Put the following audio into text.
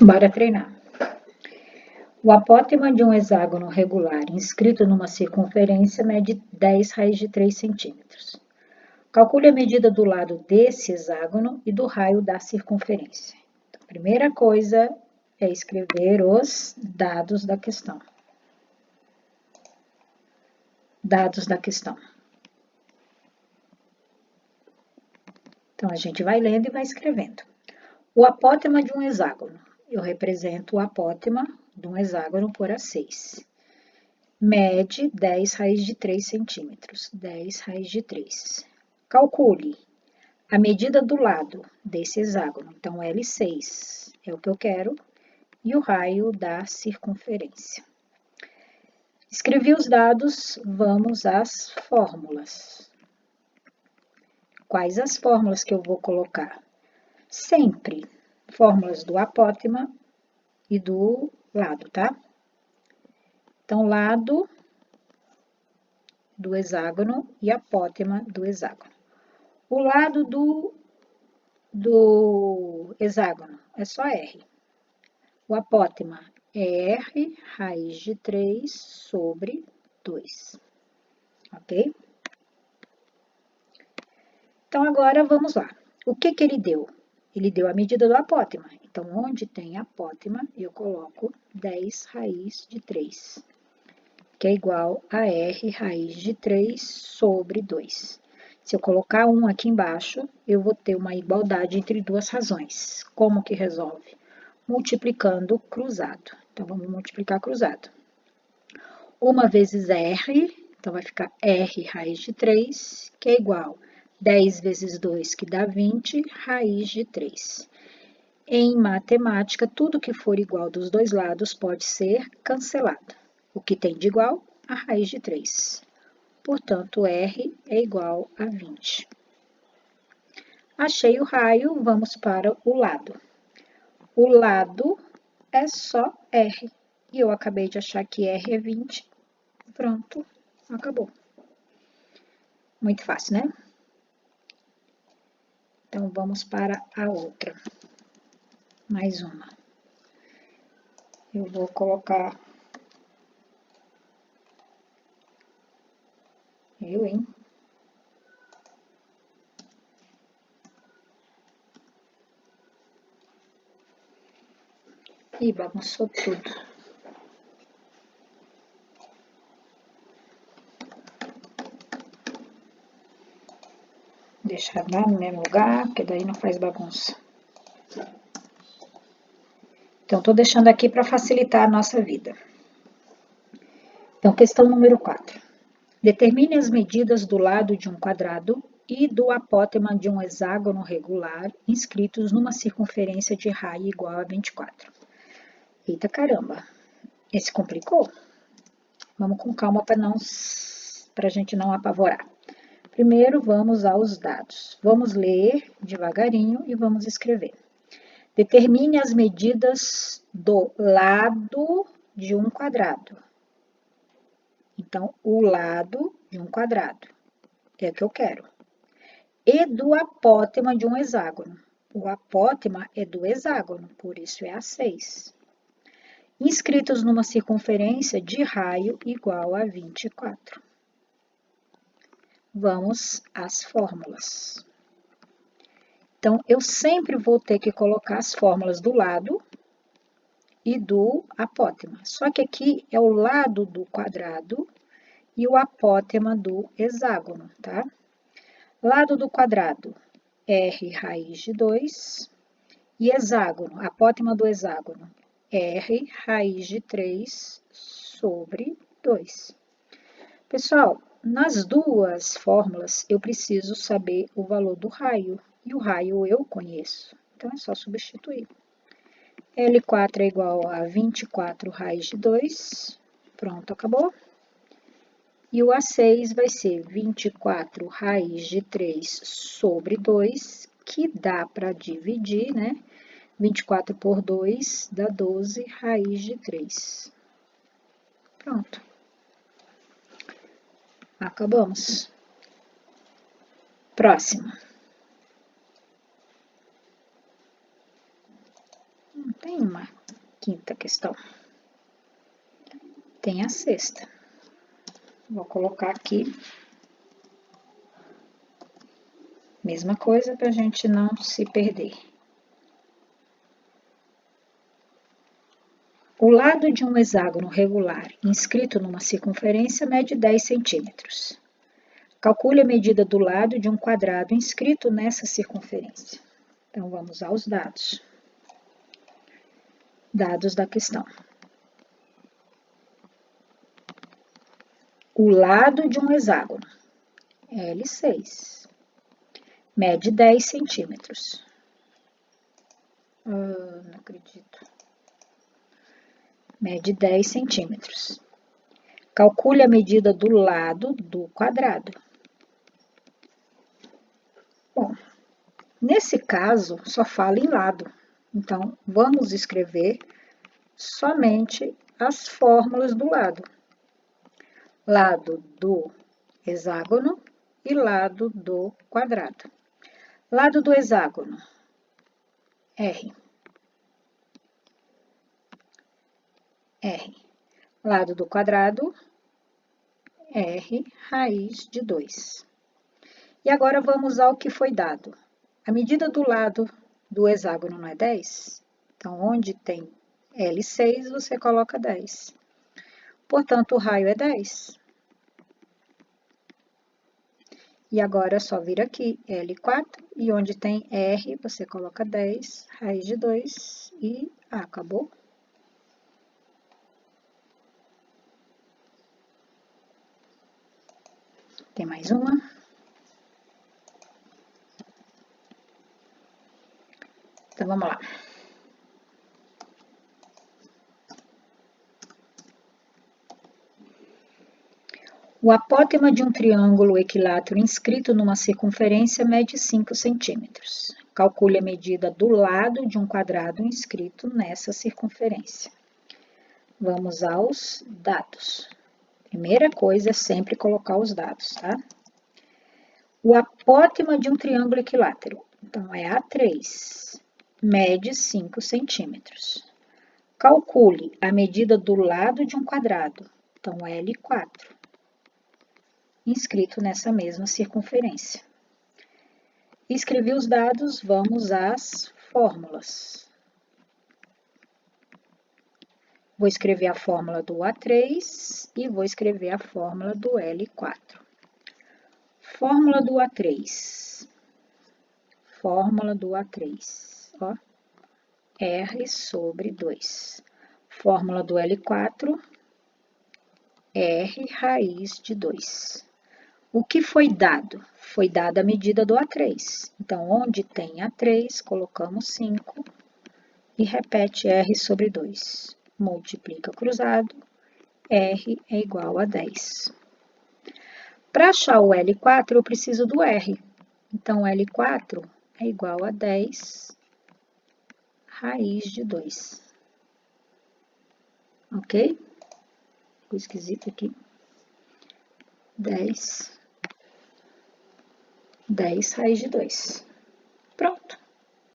Bora treinar. O apótema de um hexágono regular inscrito numa circunferência mede 10 raiz de 3 centímetros. Calcule a medida do lado desse hexágono e do raio da circunferência. Então, a primeira coisa é escrever os dados da questão. Dados da questão. Então, a gente vai lendo e vai escrevendo. O apótema de um hexágono. Eu represento o apótema de um hexágono por A6. Mede 10 raiz de 3 centímetros. 10 raiz de 3. Calcule a medida do lado desse hexágono. Então, L6 é o que eu quero. E o raio da circunferência. Escrevi os dados, vamos às fórmulas. Quais as fórmulas que eu vou colocar? Sempre fórmulas do apótema e do lado, tá? Então, lado do hexágono e apótema do hexágono. O lado do hexágono é só R. O apótema é R raiz de 3 sobre 2. Ok? Então, agora vamos lá. O que ele deu? Ele deu a medida do apótema. Então, onde tem apótema, eu coloco 10 raiz de 3, que é igual a R raiz de 3 sobre 2. Se eu colocar 1 aqui embaixo, eu vou ter uma igualdade entre duas razões. Como que resolve? Multiplicando cruzado. Então, vamos multiplicar cruzado. 1 vezes R, então vai ficar R raiz de 3, que é igual a 10 vezes 2, que dá 20, raiz de 3. Em matemática, tudo que for igual dos dois lados pode ser cancelado. O que tem de igual? A raiz de 3. Portanto, R é igual a 20. Achei o raio, vamos para o lado. O lado é só R. E eu acabei de achar que R é 20. Pronto, acabou. Muito fácil, né? Então, vamos para a outra. Mais uma. Eu vou colocar... hein? Ih, bagunçou tudo. Deixar lá no mesmo lugar, porque daí não faz bagunça. Então, estou deixando aqui para facilitar a nossa vida. Então, questão número 4. Determine as medidas do lado de um quadrado e do apótema de um hexágono regular inscritos numa circunferência de raio igual a 24. Eita caramba, esse complicou? Vamos com calma para a gente não apavorar. Primeiro, vamos aos dados. Vamos ler devagarinho e vamos escrever. Determine as medidas do lado de um quadrado. Então, o lado de um quadrado é o que eu quero. E do apótema de um hexágono. O apótema é do hexágono, por isso é A6. Inscritos numa circunferência de raio igual a 24. Vamos às fórmulas. Então, eu sempre vou ter que colocar as fórmulas do lado e do apótema. Só que aqui é o lado do quadrado e o apótema do hexágono, tá? Lado do quadrado, R raiz de 2. E hexágono, apótema do hexágono, R raiz de 3 sobre 2. Pessoal, nas duas fórmulas, eu preciso saber o valor do raio. E o raio eu conheço. Então, é só substituir. L4 é igual a 24 raiz de 2. Pronto, acabou. E o A6 vai ser 24 raiz de 3 sobre 2, que dá para dividir, né? 24 por 2 dá 12 raiz de 3. Pronto. Acabamos. Próximo. Não tem uma quinta questão. Tem a sexta. Vou colocar aqui. Mesma coisa para a gente não se perder. O lado de um hexágono regular inscrito numa circunferência mede 10 centímetros. Calcule a medida do lado de um quadrado inscrito nessa circunferência. Então, vamos aos dados. Dados da questão. O lado de um hexágono, L6, mede 10 centímetros. Não acredito. Mede 10 centímetros. Calcule a medida do lado do quadrado. Bom, nesse caso, só fala em lado. Então, vamos escrever somente as fórmulas do lado. Lado do hexágono e lado do quadrado. Lado do hexágono, R. R. Lado do quadrado, R raiz de 2. E agora vamos ao que foi dado. A medida do lado do hexágono não é 10? Então, onde tem L6, você coloca 10. Portanto, o raio é 10. E agora é só vir aqui, L4, e onde tem R, você coloca 10, raiz de 2, e acabou. Tem mais uma. Então, vamos lá. O apótema de um triângulo equilátero inscrito numa circunferência mede 5 centímetros. Calcule a medida do lado de um quadrado inscrito nessa circunferência. Vamos aos dados. Primeira coisa é sempre colocar os dados, tá? O apótema de um triângulo equilátero, então é A3, mede 5 centímetros. Calcule a medida do lado de um quadrado, então L4, inscrito nessa mesma circunferência. Escrevi os dados, vamos às fórmulas. Vou escrever a fórmula do A3 e vou escrever a fórmula do L4. Fórmula do A3. Fórmula do A3, ó. R sobre 2. Fórmula do L4, R raiz de 2. O que foi dado? Foi dada a medida do A3. Então, onde tem A3, colocamos 5 e repete R sobre 2. Multiplica cruzado, R é igual a 10. Para achar o L4, eu preciso do R. Então, L4 é igual a 10 raiz de 2. Ok? Ficou esquisito aqui. 10 raiz de 2.